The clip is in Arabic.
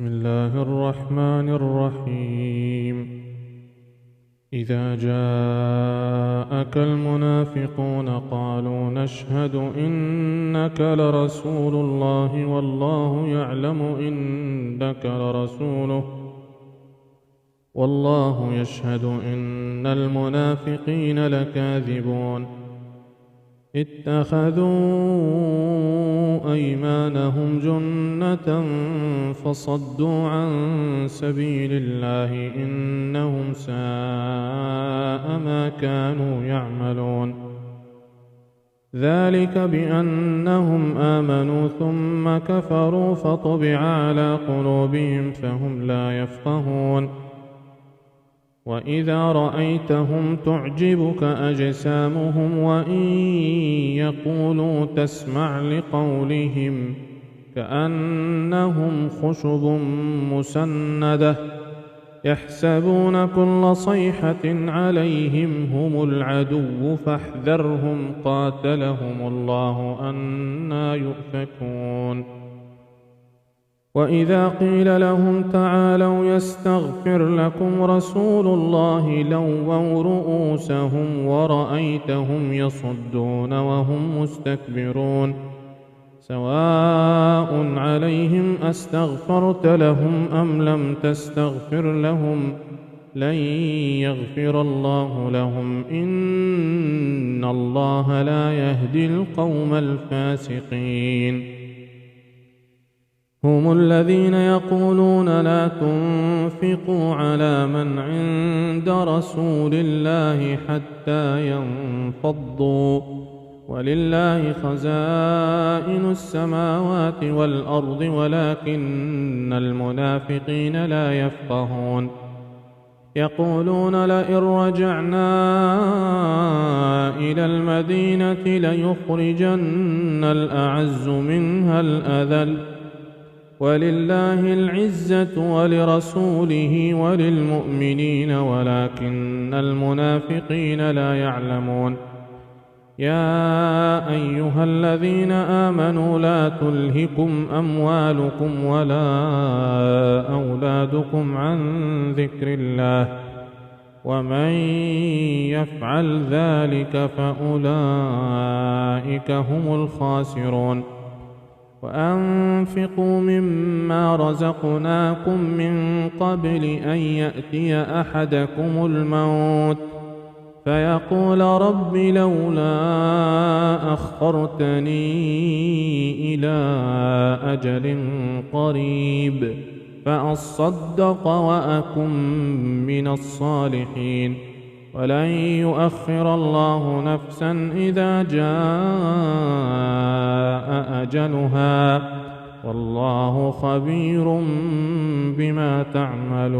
بسم الله الرحمن الرحيم. إذا جاءك المنافقون قالوا نشهد إنك لرسول الله والله يعلم إنك لرسوله والله يشهد إن المنافقين لكاذبون. اتخذوا أيمانهم جنة فصدوا عن سبيل الله إنهم ساء ما كانوا يعملون. ذلك بأنهم آمنوا ثم كفروا فطبع على قلوبهم فهم لا يفقهون. وإذا رأيتهم تعجبك أجسامهم وإن يقولوا تسمع لقولهم كأنهم خشب مسندة يحسبون كل صيحة عليهم هم العدو فاحذرهم قاتلهم الله أنى يؤفكون. وإذا قيل لهم تعالوا يستغفر لكم رسول الله لووا رؤوسهم ورأيتهم يصدون وهم مستكبرون. سواء عليهم أستغفرت لهم أم لم تستغفر لهم لن يغفر الله لهم إن الله لا يهدي القوم الفاسقين. هم الذين يقولون لا تنفقوا على من عند رسول الله حتى ينفضوا ولله خزائن السماوات والأرض ولكن المنافقين لا يفقهون. يقولون لئن رجعنا إلى المدينة ليخرجن الأعز منها الأذل ولله العزة ولرسوله وللمؤمنين ولكن المنافقين لا يعلمون. يا أيها الذين آمنوا لا تلهكم أموالكم ولا أولادكم عن ذكر الله ومن يفعل ذلك فأولئك هم الخاسرون. وأنفقوا مما رزقناكم من قبل أن يأتي أحدكم الموت فيقول رب لولا أخرتني إلى أجل قريب فأصدق وأكن من الصالحين ولن يؤخر الله نفسا إذا جاء أجلها والله خبير بما تعملون.